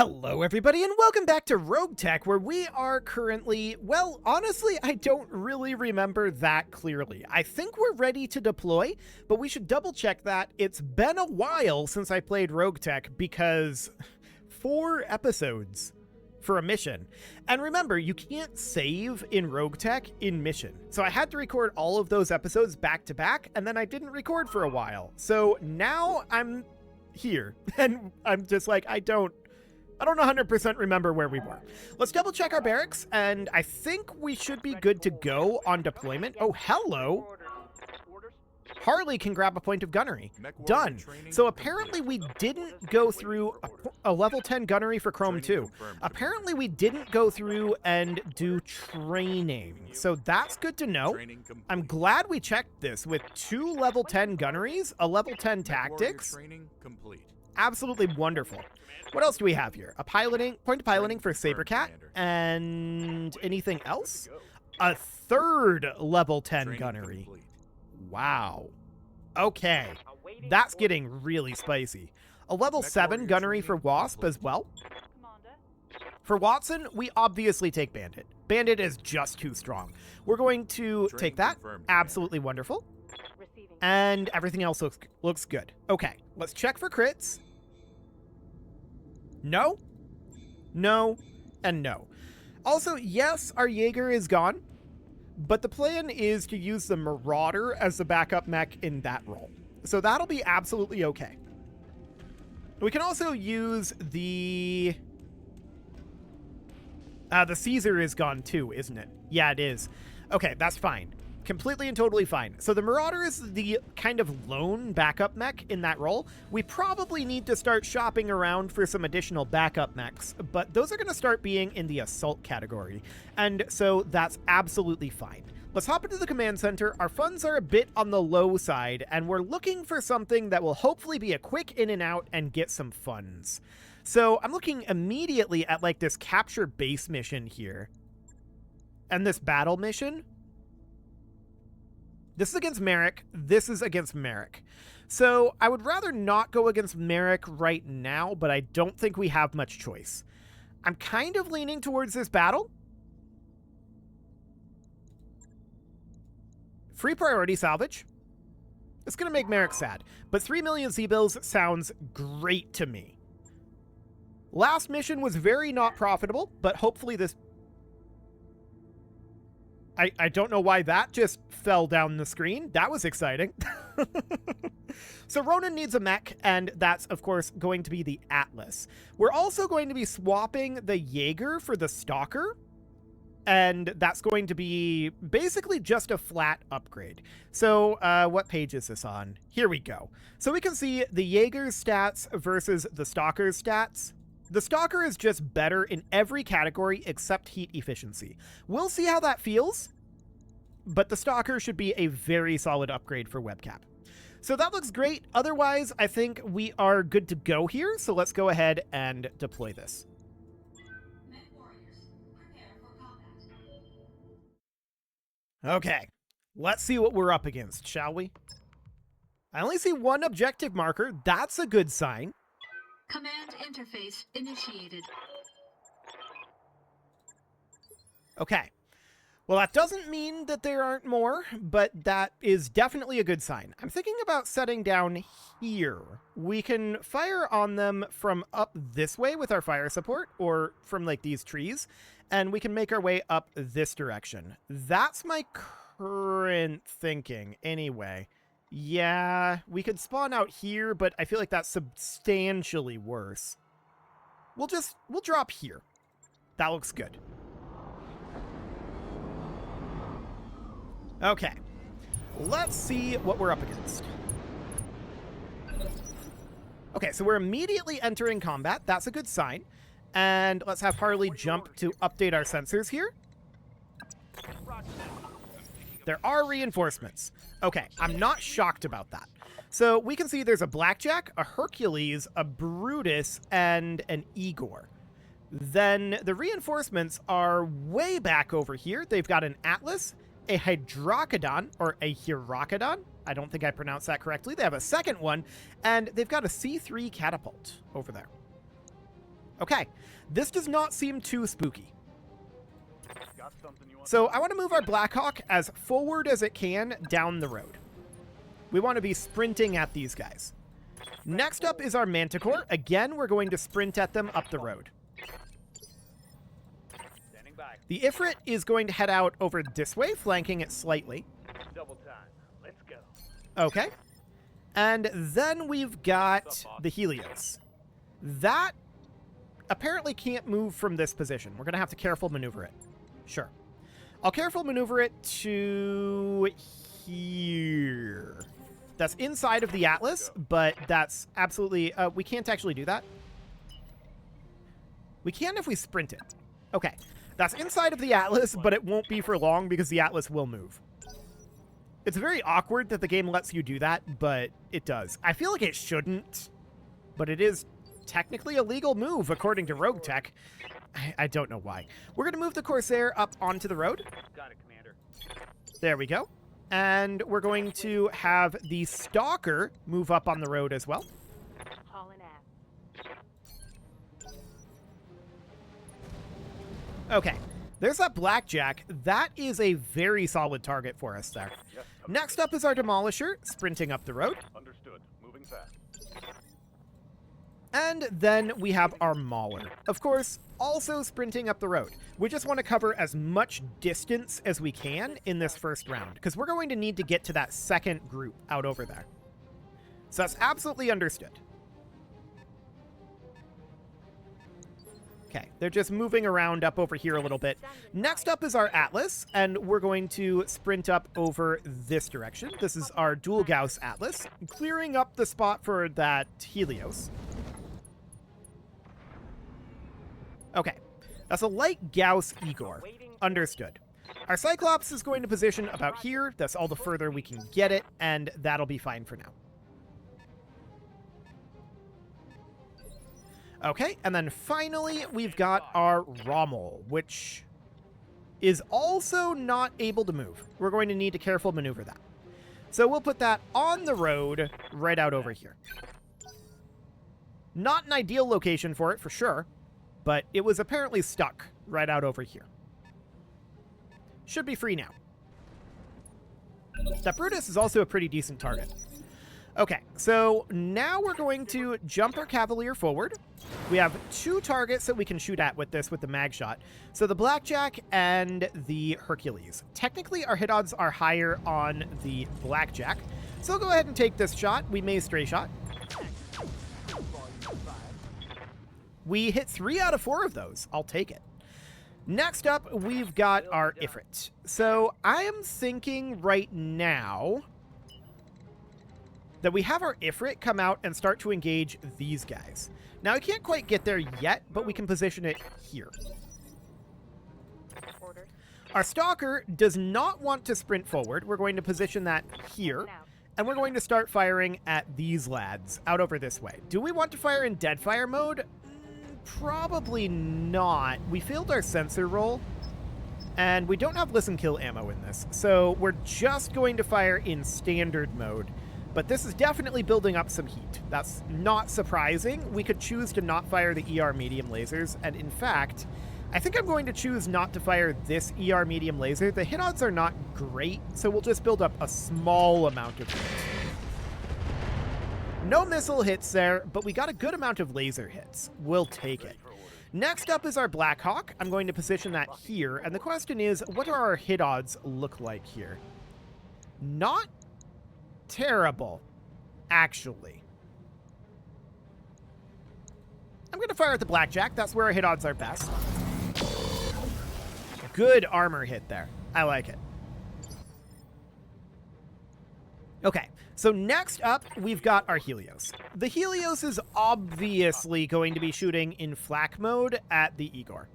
Hello everybody and welcome back to RogueTech, where we are currently, well, honestly, I don't really remember that clearly. I think we're ready to deploy, but we should double check that. It's been a while since I played RogueTech because 4 episodes for a mission. And remember, you can't save in RogueTech in mission. So I had to record all of those episodes back to back, and then I didn't record for a while. So now I'm here and I'm just like, I don't 100% remember where we were. Let's double check our barracks, and I think we should be good to go on deployment. Oh, hello. Harley can grab a point of gunnery. Done. So apparently we didn't go through a level 10 gunnery for Chrome 2. Apparently we didn't go through and do training. So that's good to know. I'm glad we checked this with 2 level 10 gunneries, a level 10 tactics. Absolutely wonderful. What else do we have here? A point of piloting for Sabercat, and anything else? A 3rd level 10 gunnery. Wow. Okay. That's getting really spicy. A level 7 gunnery for Wasp as well. For Watson, we obviously take Bandit. Bandit is just too strong. We're going to take that. Absolutely wonderful. And everything else looks good. Okay, let's check for crits. No, no, and no. Also, yes, our Jaeger is gone, but the plan is to use the Marauder as the backup mech in that role. So that'll be absolutely okay. We can also use the Caesar is gone too, isn't it? Yeah, it is. Okay, that's fine. Completely and totally fine. So the Marauder is the kind of lone backup mech in that role. We probably need to start shopping around for some additional backup mechs, but those are going to start being in the assault category. And so that's absolutely fine. Let's hop into the command center. Our funds are a bit on the low side, and we're looking for something that will hopefully be a quick in and out and get some funds. So I'm looking immediately at like this capture base mission here and this battle mission. This is against Merrick. This is against Merrick. So I would rather not go against Merrick right now, but I don't think we have much choice. I'm kind of leaning towards this battle. Free priority salvage. It's going to make Merrick sad, but 3 million Z-bills sounds great to me. Last mission was very not profitable, but hopefully this... I don't know why that just fell down the screen. That was exciting. So Ronan needs a mech, and that's, of course, going to be the Atlas. We're also going to be swapping the Jaeger for the Stalker, and that's going to be basically just a flat upgrade. So what page is this on? Here we go. So we can see the Jaeger's stats versus the Stalker's stats. The Stalker is just better in every category except heat efficiency. We'll see how that feels, but the Stalker should be a very solid upgrade for Webcap. So that looks great. Otherwise, I think we are good to go here. So let's go ahead and deploy this. Okay, let's see what we're up against, shall we? I only see 1 objective marker. That's a good sign. Command interface initiated. Okay. Well, that doesn't mean that there aren't more, but that is definitely a good sign. I'm thinking about setting down here. We can fire on them from up this way with our fire support, or from like these trees, and we can make our way up this direction. That's my current thinking anyway. Yeah, we could spawn out here, but I feel like that's substantially worse. We'll drop here. That looks good. Okay, let's see what we're up against. Okay, so we're immediately entering combat. That's a good sign. And let's have Harley jump to update our sensors here. There are reinforcements. Okay, I'm not shocked about that. So we can see there's a Blackjack, a Hercules, a Brutus, and an Igor. Then the reinforcements are way back over here. They've got an Atlas, a Hydrocodon, or a Hyrocodon. I don't think I pronounced that correctly. They have a second one, and they've got a C3 catapult over there. Okay, this does not seem too spooky. So I want to move our Blackhawk as forward as it can down the road. We want to be sprinting at these guys. Next up is our Manticore. Again, we're going to sprint at them up the road. The Ifrit is going to head out over this way, flanking it slightly. Double time. Let's go. Okay. And then we've got the Helios. That apparently can't move from this position. We're going to have to careful maneuver it. Sure. I'll careful maneuver it to here. That's inside of the Atlas, but that's absolutely... we can't actually do that. We can if we sprint it. Okay. That's inside of the Atlas, but it won't be for long because the Atlas will move. It's very awkward that the game lets you do that, but it does. I feel like it shouldn't, but it is technically a legal move according to RogueTech. I don't know why. We're going to move the Corsair up onto the road. Got it, Commander. There we go. And we're going to have the Stalker move up on the road as well. Okay, there's that Blackjack. That is a very solid target for us there. Yes, Next up is our Demolisher, sprinting up the road. understood. Moving fast. And then we have our Mauler. Of course, also sprinting up the road. We just want to cover as much distance as we can in this first round, because we're going to need to get to that second group out over there. So that's absolutely understood. Okay, they're just moving around up over here a little bit. Next up is our Atlas, and we're going to sprint up over this direction. This is our dual Gauss Atlas, clearing up the spot for that Helios. Okay, that's a light Gauss Igor. Understood. Our Cyclops is going to position about here. That's all the further we can get it, and that'll be fine for now. Okay, and then finally, we've got our Rommel, which is also not able to move. We're going to need to careful maneuver that. So we'll put that on the road right out over here. Not an ideal location for it, for sure, but it was apparently stuck right out over here. Should be free now. That Brutus is also a pretty decent target. Okay, so now we're going to jump our Cavalier forward. We have two targets that we can shoot at with this, with the mag shot. So the Blackjack and the Hercules. Technically, our hit odds are higher on the Blackjack. So go ahead and take this shot. We may stray shot. We hit 3 out of 4 of those. I'll take it. Next up, we've got our Ifrit. So I am thinking right now that we have our Ifrit come out and start to engage these guys. Now, I can't quite get there yet, but we can position it here. Our Stalker does not want to sprint forward. We're going to position that here, and we're going to start firing at these lads out over this way. Do we want to fire in Deadfire mode? Probably not. We failed our sensor roll, and we don't have listen kill ammo in this, so we're just going to fire in standard mode. But this is definitely building up some heat. That's not surprising. We could choose to not fire the ER medium lasers, and in fact, I think I'm going to choose not to fire this ER medium laser. The hit odds are not great, so we'll just build up a small amount of hit. No missile hits there, but we got a good amount of laser hits. We'll take it. Next up is our Blackhawk. I'm going to position that here, and the question is, what do our hit odds look like here? Not terrible, actually. I'm going to fire at the Blackjack. That's where our hit odds are best. Good armor hit there. I like it. Okay, so next up, we've got our Helios. The Helios is obviously going to be shooting in flak mode at the Igor.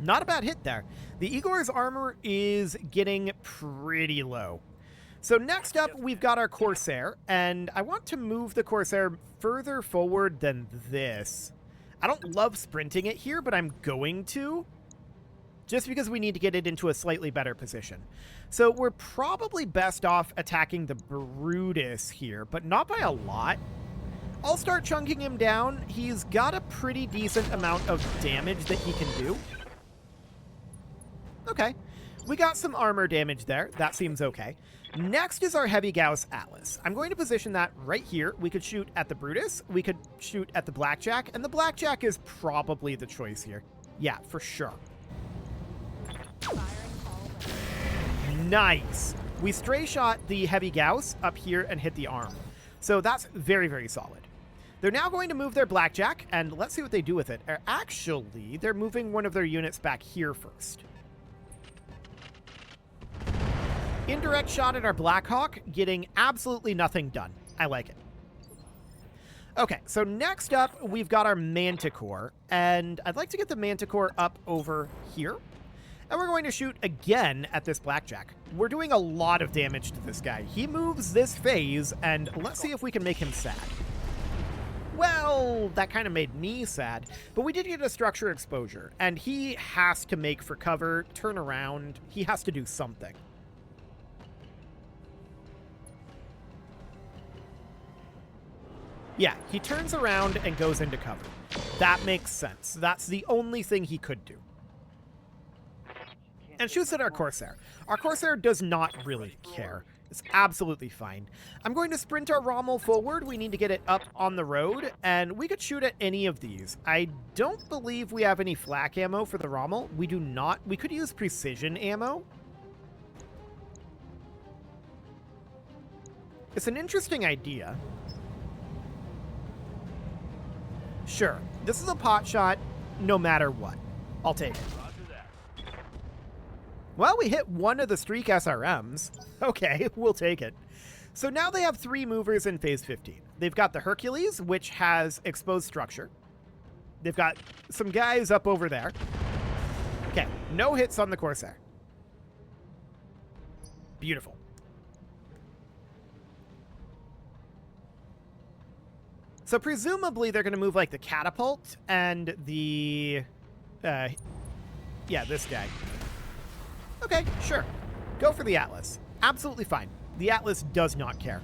Not a bad hit there. The Igor's armor is getting pretty low. So next up, we've got our Corsair, and I want to move the Corsair further forward than this. I don't love sprinting it here, but I'm going to, just because we need to get it into a slightly better position. So we're probably best off attacking the Brutus here, but not by a lot. I'll start chunking him down. He's got a pretty decent amount of damage that he can do. Okay. We got some armor damage there. That seems okay. Next is our Heavy Gauss Atlas. I'm going to position that right here. We could shoot at the Brutus. We could shoot at the Blackjack. And the Blackjack is probably the choice here. Yeah, for sure. Nice. We stray shot the Heavy Gauss up here and hit the arm. So that's very, very solid. They're now going to move their Blackjack, and let's see what they do with it. Actually, they're moving one of their units back here first. Indirect shot at our Blackhawk, getting absolutely nothing done. I like it. Okay, so next up, we've got our Manticore, and I'd like to get the Manticore up over here. And we're going to shoot again at this Blackjack. We're doing a lot of damage to this guy. He moves this phase, and let's see if we can make him sad. Well, that kind of made me sad, but we did get a structure exposure, and he has to make for cover, turn around. He has to do something. Yeah, he turns around and goes into cover. That makes sense. That's the only thing he could do. And shoots at our Corsair. Our Corsair does not really care. It's absolutely fine. I'm going to sprint our Rommel forward. We need to get it up on the road, and we could shoot at any of these. I don't believe we have any flak ammo for the Rommel. We do not. We could use precision ammo. It's an interesting idea. Sure, this is a pot shot no matter what. I'll take it. Well, we hit one of the streak SRMs. Okay, we'll take it. So now they have 3 movers in phase 15. They've got the Hercules, which has exposed structure. They've got some guys up over there. Okay, no hits on the Corsair. Beautiful. So presumably they're going to move like the Catapult and the, yeah, this guy. Okay, sure. Go for the Atlas. Absolutely fine. The Atlas does not care.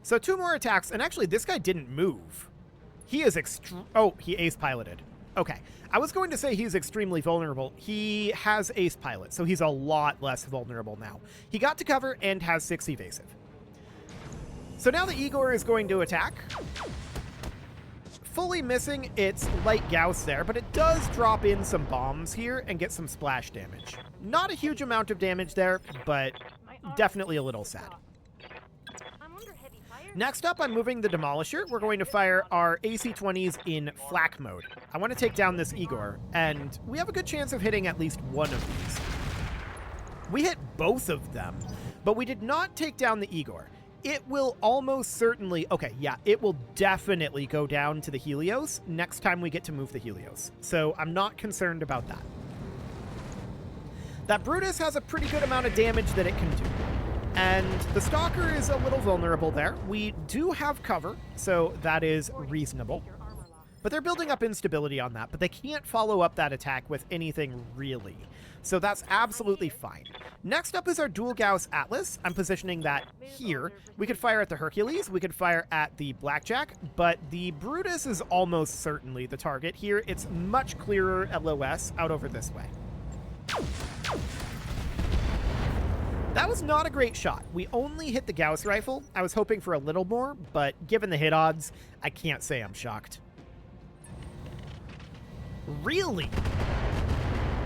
So 2 more attacks, and actually this guy didn't move. He is oh, he ace piloted. Okay. I was going to say he's extremely vulnerable. He has ace pilot, so he's a lot less vulnerable now. He got to cover and has 6 evasive. So now the Igor is going to attack. Fully missing its light Gauss there, but it does drop in some bombs here and get some splash damage. Not a huge amount of damage there, but definitely a little sad. Next up, I'm moving the Demolisher. We're going to fire our AC-20s in flak mode. I want to take down this Igor, and we have a good chance of hitting at least one of these. We hit both of them, but we did not take down the Igor. It will almost certainly, okay, yeah, it will definitely go down to the Helios next time we get to move the Helios. So I'm not concerned about that. That Brutus has a pretty good amount of damage that it can do. And the Stalker is a little vulnerable there. We do have cover, so that is reasonable. But they're building up instability on that, but they can't follow up that attack with anything really. So that's absolutely fine. Next up is our dual Gauss Atlas. I'm positioning that here. We could fire at the Hercules, we could fire at the Blackjack, but the Brutus is almost certainly the target here. It's much clearer LOS out over this way. That was not a great shot. We only hit the Gauss rifle. I was hoping for a little more, but given the hit odds, I can't say I'm shocked. Really?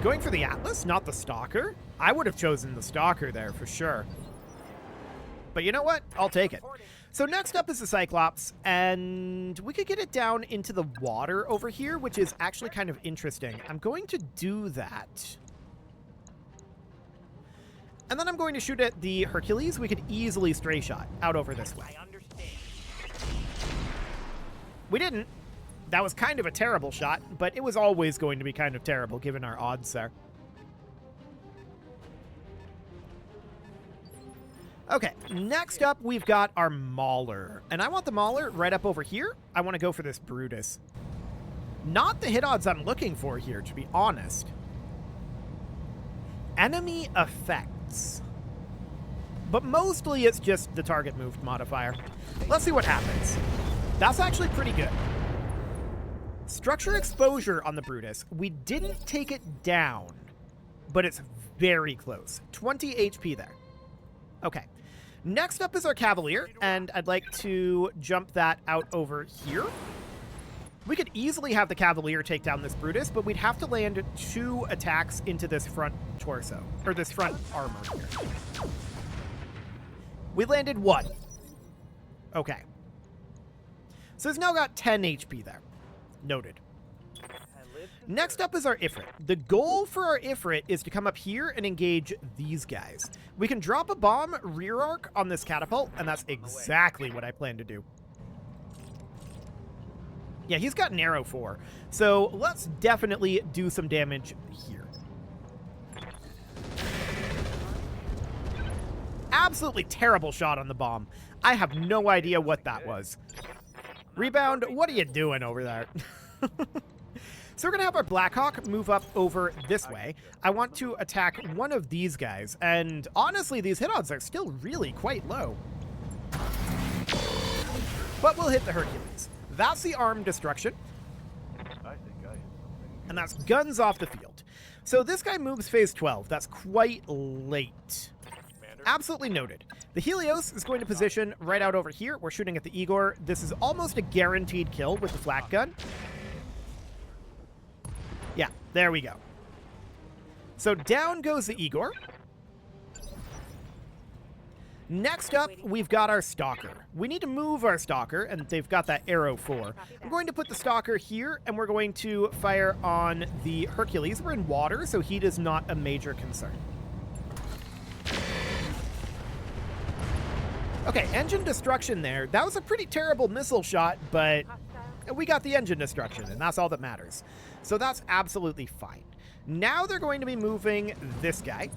Going for the Atlas, not the Stalker? I would have chosen the Stalker there for sure. But you know what? I'll take it. So next up is the Cyclops, and we could get it down into the water over here, which is actually kind of interesting. I'm going to do that. And then I'm going to shoot at the Hercules. We could easily stray shot out over this way. We didn't. That was kind of a terrible shot, but it was always going to be kind of terrible given our odds there. Okay, next up we've got our Mauler. And I want the Mauler right up over here. I want to go for this Brutus. Not the hit odds I'm looking for here, to be honest. Enemy effects. but mostly it's just the target moved modifier. Let's see what happens. That's actually pretty good. Structure exposure on the Brutus. We didn't take it down, but it's very close. 20 HP there. Okay. Next up is our Cavalier, and I'd like to jump that out over here. We could easily have the Cavalier take down this Brutus, but we'd have to land 2 attacks into this front torso, or this front armor here. We landed 1. Okay. So it's now got 10 HP there. Noted. Next up is our Ifrit. The goal for our Ifrit is to come up here and engage these guys. We can drop a bomb rear arc on this catapult, and that's exactly what I plan to do. Yeah, he's got an arrow 4, so let's definitely do some damage here. Absolutely terrible shot on the bomb. I have no idea what that was. Rebound, what are you doing over there? So we're going to have our Blackhawk move up over this way. I want to attack one of these guys, and honestly, these hit odds are still really quite low. But we'll hit the Hercules. That's the arm destruction. And that's guns off the field. So this guy moves phase 12. That's quite late. Absolutely noted. The Helios is going to position right out over here. We're shooting at the Igor. This is almost a guaranteed kill with the flak gun. Yeah, there we go. So down goes the Igor. Next up, we've got our Stalker. We need to move our Stalker, and they've got that arrow 4. I'm going to put the Stalker here, and we're going to fire on the Hercules. We're in water, so heat is not a major concern. Okay, engine destruction there. That was a pretty terrible missile shot, but we got the engine destruction, and that's all that matters. So that's absolutely fine. Now they're going to be moving this guy.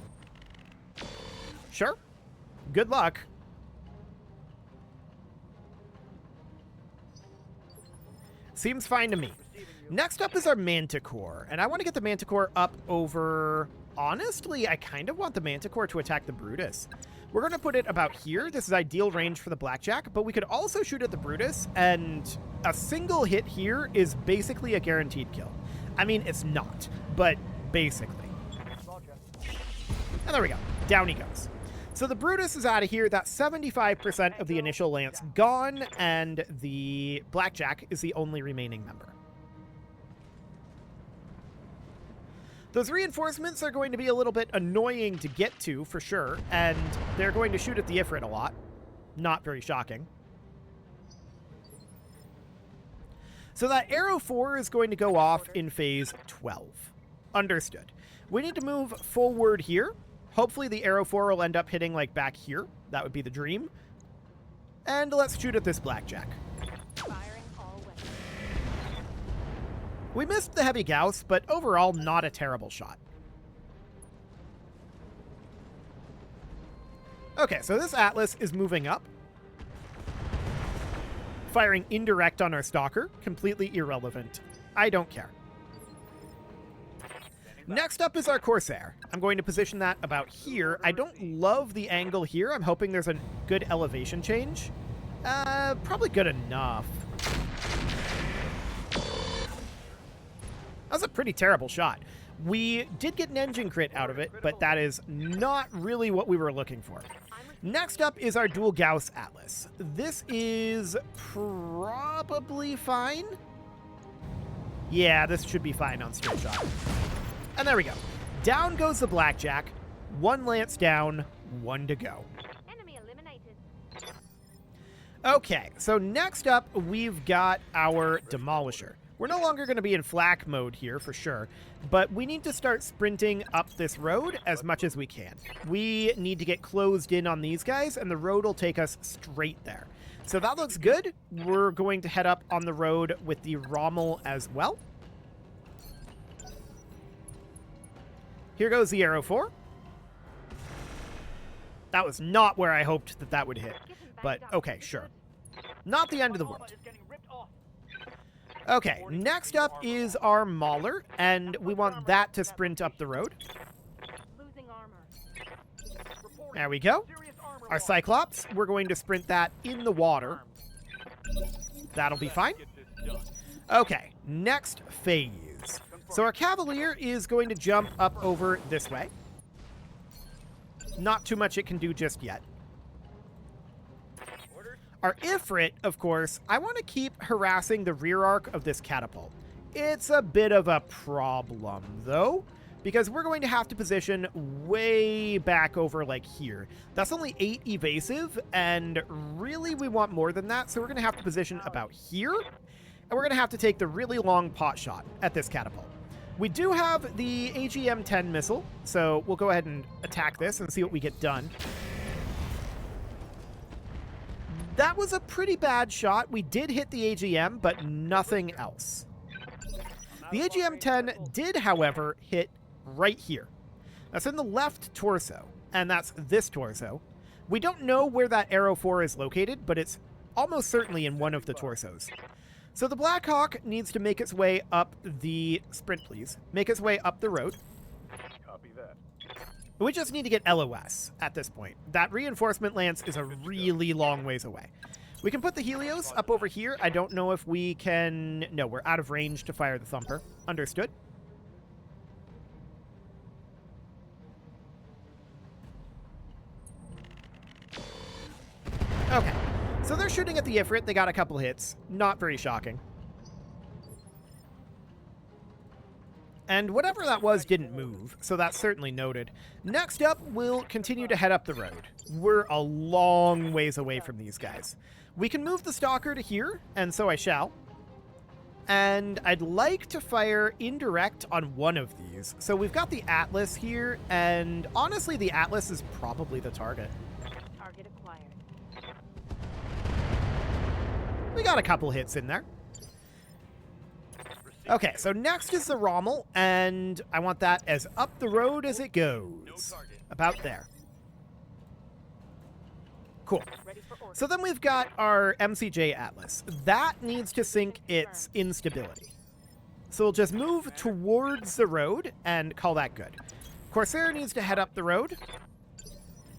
Sure. Good luck. Seems fine to me. Next up is our Manticore, and I want to get the Manticore up over... Honestly, I kind of want the Manticore to attack the Brutus. We're going to put it about here. This is ideal range for the Blackjack, but we could also shoot at the Brutus, and a single hit here is basically a guaranteed kill. I mean, it's not, but basically. And there we go. Down he goes. So the Brutus is out of here. That's 75% of the initial lance gone, and the Blackjack is the only remaining member. Those reinforcements are going to be a little bit annoying to get to, for sure, and they're going to shoot at the Ifrit a lot. Not very shocking. So that arrow 4 is going to go off in phase 12. Understood. We need to move forward here. Hopefully the arrow 4 will end up hitting, like, back here. That would be the dream. And let's shoot at this Blackjack. We missed the heavy Gauss, but overall, not a terrible shot. Okay, so this Atlas is moving up. Firing indirect on our Stalker. Completely irrelevant. I don't care. Next up is our Corsair. I'm going to position that about here. I don't love the angle here. I'm hoping there's a good elevation change. Probably good enough. That was a pretty terrible shot. We did get an engine crit out of it, but that is not really what we were looking for. Next up is our dual Gauss Atlas. This is probably fine. Yeah, this should be fine on straight shot. And there we go. Down goes the Blackjack. 1 lance down, 1 to go. Enemy eliminated. Okay, so next up, we've got our Demolisher. We're no longer going to be in flak mode here, for sure, but we need to start sprinting up this road as much as we can. We need to get closed in on these guys, and the road will take us straight there. So that looks good. We're going to head up on the road with the Rommel as well. Here goes the arrow 4. That was not where I hoped that that would hit, but okay, sure. Not the end of the world. Okay, next up is our Mauler, and we want that to sprint up the road. Losing armor. There we go. Our Cyclops, we're going to sprint that in the water. That'll be fine. Get this done. Okay, next phase. So our Cavalier is going to jump up over this way. Not too much it can do just yet. Orders? Our Ifrit, of course, I want to keep harassing the rear arc of this catapult. It's a bit of a problem, though, because we're going to have to position way back over like here. That's only 8 evasive, and really we want more than that, so we're going to have to position about here, and we're going to have to take the really long pot shot at this catapult. We do have the AGM-10 missile, so we'll go ahead and attack this and see what we get done. That was a pretty bad shot. We did hit the AGM, but nothing else. The AGM-10 did, however, hit right here. That's in the left torso, and that's this torso. We don't know where that arrow 4 is located, but it's almost certainly in one of the torsos. So the Blackhawk needs to make its way up the sprint, please. Make its way up the road. Copy that. We just need to get LOS at this point. That reinforcement lance is a really long ways away. We can put the Helios up over here. I don't know if we can... No, we're out of range to fire the Thumper. Understood. Okay. So they're shooting at the Ifrit. They got a couple hits. Not very shocking. And whatever that was didn't move, so that's certainly noted. Next up, we'll continue to head up the road. We're a long ways away from these guys. We can move the Stalker to here, and so I shall. And I'd like to fire indirect on one of these. So we've got the Atlas here, and honestly, the Atlas is probably the target. Target acquired. We got a couple hits in there. Okay, so next is the Rommel, and I want that as up the road as it goes. About there. Cool. Ready for order. So then we've got our MCJ Atlas. That needs to sync its instability. So we'll just move towards the road and call that good. Corsair needs to head up the road.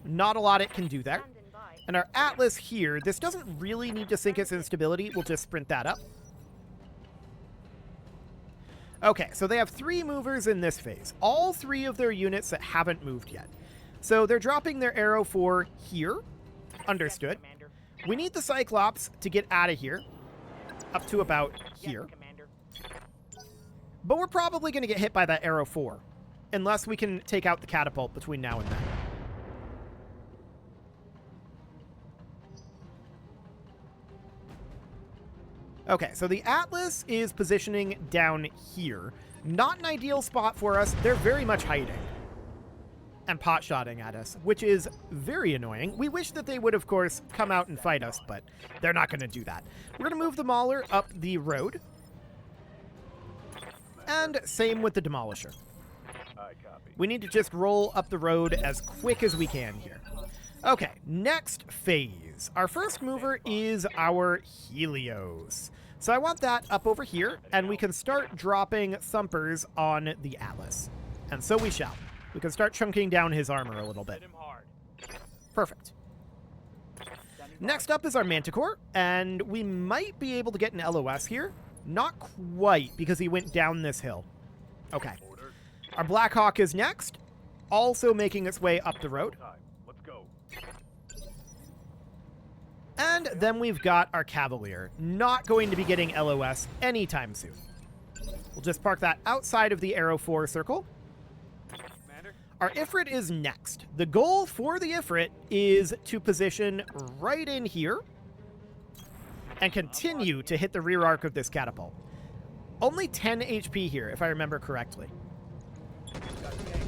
Not a lot it can do there. Standing by. And our Atlas here, this doesn't really need to sync its instability. We'll just sprint that up. Okay, so they have 3 movers in this phase. All 3 of their units that haven't moved yet. So they're dropping their arrow 4 here. Understood. Yes, Commander. We need the Cyclops to get out of here. Up to about Yes, here. Commander. But we're probably going to get hit by that arrow 4. Unless we can take out the catapult between now and then. Okay, so the Atlas is positioning down here. Not an ideal spot for us. They're very much hiding. And pot-shotting at us, which is very annoying. We wish that they would, of course, come out and fight us, but they're not going to do that. We're going to move the Mauler up the road. And same with the Demolisher. I copy. We need to just roll up the road as quick as we can here. Okay, next phase. Our first mover is our Helios. So I want that up over here, and we can start dropping Thumpers on the Atlas. And so we shall. We can start chunking down his armor a little bit. Hit him hard. Perfect. Next up is our Manticore, and we might be able to get an LOS here. Not quite, because he went down this hill. Okay. Order. Our Blackhawk is next, also making its way up the road. Time. Let's go. And then we've got our Cavalier, not going to be getting LOS anytime soon. We'll just park that outside of the arrow 4 circle. Commander. Our Ifrit is next. The goal for the Ifrit is to position right in here and continue to hit the rear arc of this catapult. Only 10 HP here, if I remember correctly. Got tank.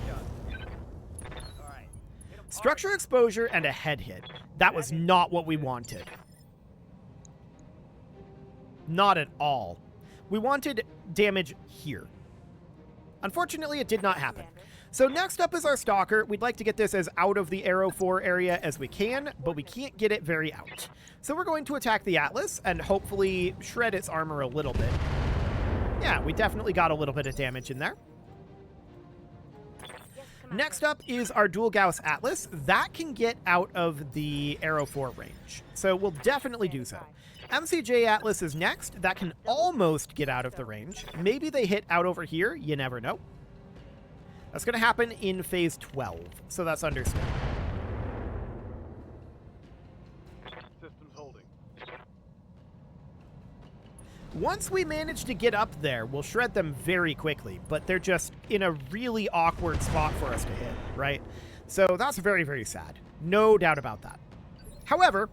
Shot. All right. Hit him Structure exposure and a head hit. That was not what we wanted. Not at all. We wanted damage here. Unfortunately, it did not happen. So next up is our Stalker. We'd like to get this as out of the arrow 4 area as we can, but we can't get it very out. So we're going to attack the Atlas and hopefully shred its armor a little bit. Yeah, we definitely got a little bit of damage in there. Yes, Commander. Next up is our Dual Gauss Atlas. That can get out of the Arrow 4 range, so we'll definitely do so. MCJ Atlas is next. That can almost get out of the range. Maybe they hit out over here. You never know. That's going to happen in phase 12, so that's understood. Systems holding. Once we manage to get up there, we'll shred them very quickly, but they're just in a really awkward spot for us to hit, right? So that's very, very sad. No doubt about that. However,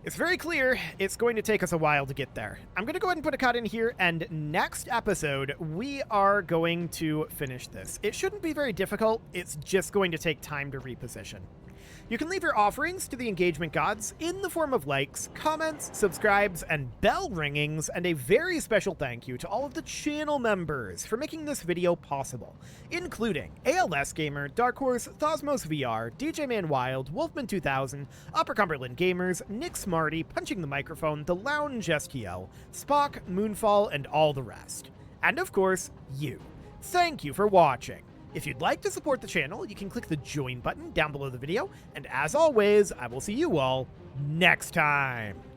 it's very clear it's going to take us a while to get there. I'm going to go ahead and put a cut in here, and next episode, we are going to finish this. It shouldn't be very difficult. It's just going to take time to reposition. You can leave your offerings to the engagement gods in the form of likes, comments, subscribes, and bell ringings, and a very special thank you to all of the channel members for making this video possible, including ALS Gamer, Dark Horse, Thosmos VR, DJ Man Wild, Wolfman 2000, Upper Cumberland Gamers, Nick Smarty, Punching the Microphone, The Lounge STL, Spock, Moonfall, and all the rest. And of course, you. Thank you for watching. If you'd like to support the channel, you can click the join button down below the video, and as always, I will see you all next time.